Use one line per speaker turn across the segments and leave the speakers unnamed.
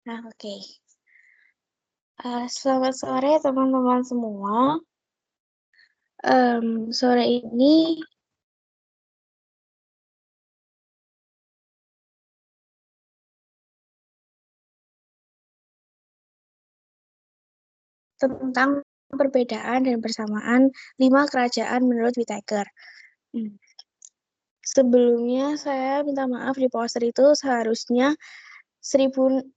Nah, oke. Selamat sore teman-teman semua. Sore ini tentang perbedaan dan persamaan 5 kerajaan menurut Whittaker. Sebelumnya saya minta maaf, di poster itu seharusnya 1969,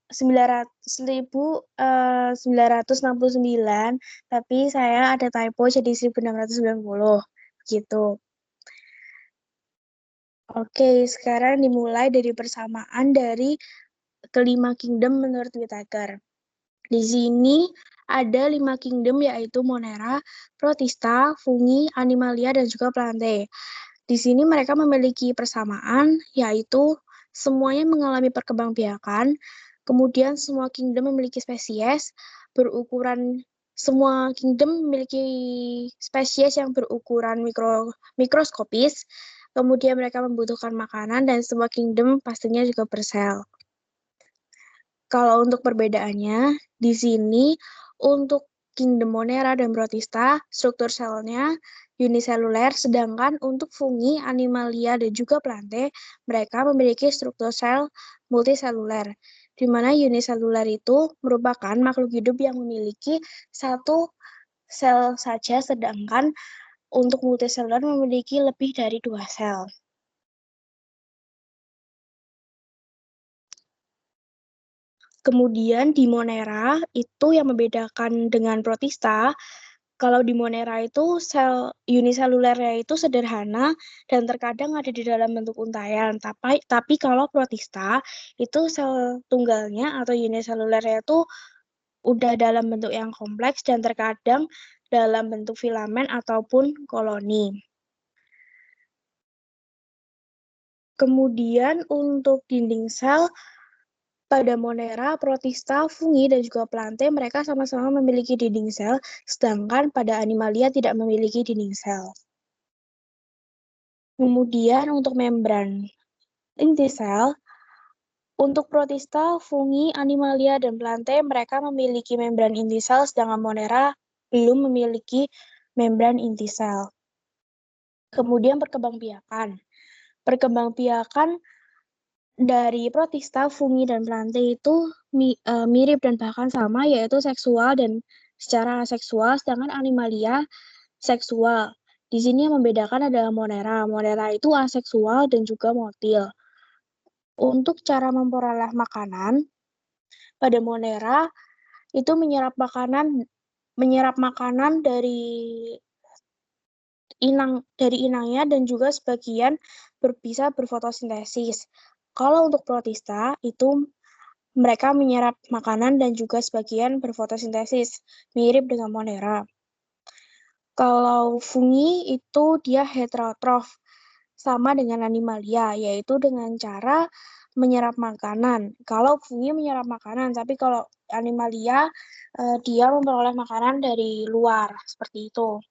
tapi saya ada typo jadi 1690 gitu. Oke, sekarang dimulai dari persamaan dari kelima kingdom menurut Whittaker. Di sini ada 5 kingdom, yaitu Monera, Protista, Fungi, Animalia, dan juga Plante. Di sini mereka memiliki persamaan, yaitu semuanya mengalami perkembangbiakan. Kemudian semua kingdom memiliki spesies semua kingdom memiliki spesies yang berukuran mikroskopis. Kemudian mereka membutuhkan makanan dan semua kingdom pastinya juga bersel. Kalau untuk perbedaannya, di sini untuk Kingdom Monera dan Protista, struktur selnya uniseluler, sedangkan untuk fungi, animalia, dan juga plante, mereka memiliki struktur sel multiseluler, di mana uniseluler itu merupakan makhluk hidup yang memiliki satu sel saja, sedangkan untuk multiseluler memiliki lebih dari 2 sel. Kemudian di Monera itu yang membedakan dengan Protista, kalau di Monera itu sel uniselulernya itu sederhana dan terkadang ada di dalam bentuk untayan. Tapi kalau Protista itu sel tunggalnya atau uniselulernya itu udah dalam bentuk yang kompleks dan terkadang dalam bentuk filamen ataupun koloni. Kemudian untuk dinding sel, pada Monera, Protista, Fungi, dan juga Plante, mereka sama-sama memiliki dinding sel, sedangkan pada Animalia tidak memiliki dinding sel. Kemudian untuk membran inti sel, untuk Protista, Fungi, Animalia, dan Plante, mereka memiliki membran inti sel, sedangkan Monera belum memiliki membran inti sel. Kemudian perkembangbiakan. Perkembangbiakan dari Protista, Fungi, dan Plante itu mirip dan bahkan sama, yaitu seksual dan secara seksual, sedangkan Animalia seksual. Di sini yang membedakan adalah Monera. Monera itu aseksual dan juga motil. Untuk cara memperoleh makanan, pada Monera itu menyerap makanan dari inangnya dan juga sebagian bisa berfotosintesis. Kalau untuk Protista itu mereka menyerap makanan dan juga sebagian berfotosintesis, mirip dengan Monera. Kalau fungi itu dia heterotrof, sama dengan animalia, yaitu dengan cara menyerap makanan. Kalau fungi menyerap makanan, tapi kalau animalia dia memperoleh makanan dari luar, seperti itu.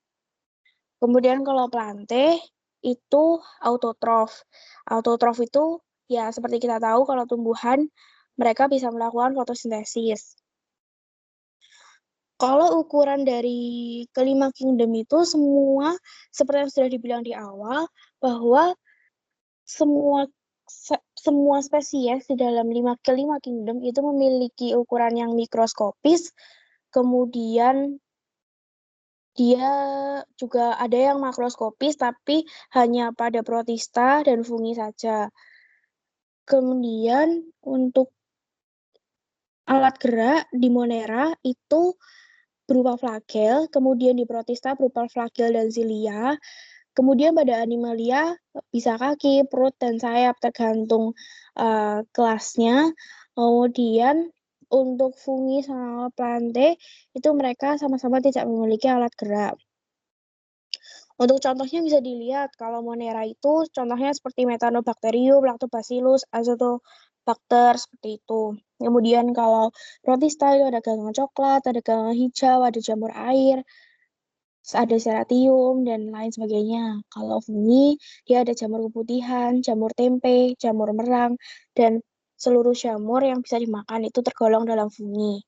Kemudian kalau plante itu autotrof. Autotrof itu ya seperti kita tahu kalau tumbuhan mereka bisa melakukan fotosintesis. Kalau ukuran dari kelima kingdom itu semua seperti yang sudah dibilang di awal bahwa semua spesies di dalam kelima kingdom itu memiliki ukuran yang mikroskopis. Kemudian dia juga ada yang makroskopis, tapi hanya pada Protista dan fungi saja. Kemudian untuk alat gerak di Monera itu berupa flagel, kemudian di Protista berupa flagel dan silia, kemudian pada Animalia bisa kaki, perut, dan sayap tergantung kelasnya. Kemudian untuk fungi sama plante itu mereka sama-sama tidak memiliki alat gerak. Untuk contohnya bisa dilihat, kalau Monera itu contohnya seperti Methanobacterium, Lactobacillus, Azotobacter, seperti itu. Kemudian kalau Protista itu ada gangan coklat, ada gangan hijau, ada jamur air, ada seratium, dan lain sebagainya. Kalau fungi, dia ada jamur keputihan, jamur tempe, jamur merang, dan seluruh jamur yang bisa dimakan itu tergolong dalam fungi.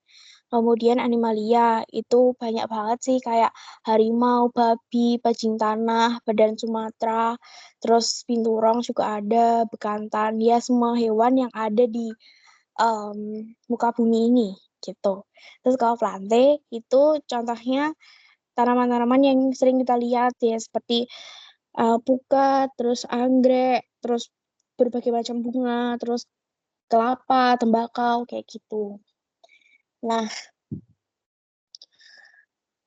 Kemudian animalia itu banyak banget sih kayak harimau, babi, bajing tanah, badan Sumatera, terus binturong juga ada, bekantan, ya semua hewan yang ada di muka bumi ini gitu. Terus kalau plante itu contohnya tanaman-tanaman yang sering kita lihat ya seperti pukat, terus anggrek, terus berbagai macam bunga, terus kelapa, tembakau kayak gitu. Nah,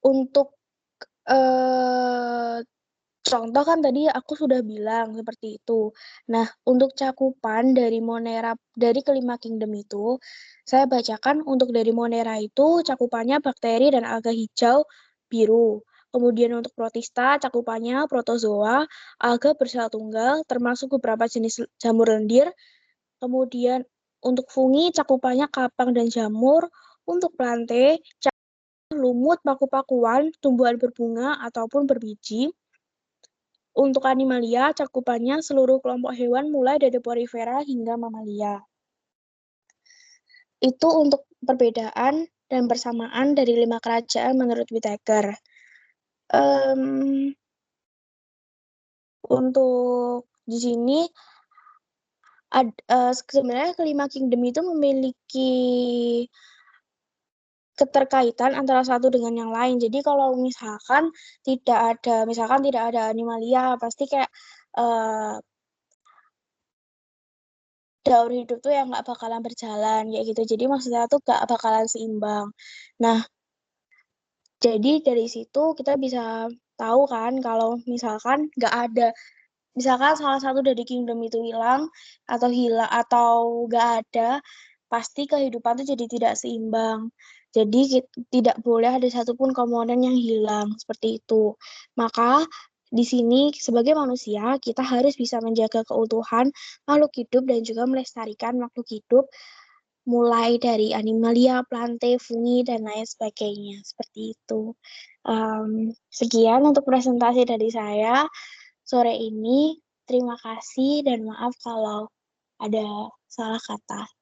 untuk eh, contoh kan tadi aku sudah bilang seperti itu. Nah, untuk cakupan dari Monera dari kelima kingdom itu, saya bacakan untuk dari Monera itu cakupannya bakteri dan alga hijau biru. Kemudian untuk protista cakupannya protozoa, alga bersel tunggal, termasuk beberapa jenis jamur lendir. Kemudian untuk fungi cakupannya kapang dan jamur. Untuk plante, lumut, paku-pakuan, tumbuhan berbunga ataupun berbiji. Untuk animalia, cakupannya seluruh kelompok hewan mulai dari porifera hingga mamalia. Itu untuk perbedaan dan persamaan dari 5 kerajaan menurut Whittaker. Um, untuk di sini sebenarnya kelima kingdom itu memiliki keterkaitan antara satu dengan yang lain. Jadi kalau misalkan tidak ada animalia, pasti kayak uh, daur hidup tuh yang nggak bakalan berjalan kayak gitu. Jadi maksudnya tuh nggak bakalan seimbang. Nah, jadi dari situ kita bisa tahu kan kalau misalkan salah satu dari kingdom itu hilang atau nggak ada, pasti kehidupan tuh jadi tidak seimbang. Jadi tidak boleh ada satupun komponen yang hilang seperti itu. Maka di sini sebagai manusia kita harus bisa menjaga keutuhan makhluk hidup dan juga melestarikan makhluk hidup mulai dari animalia, plante, fungi, dan lain sebagainya. Seperti itu. Sekian untuk presentasi dari saya sore ini. Terima kasih dan maaf kalau ada salah kata.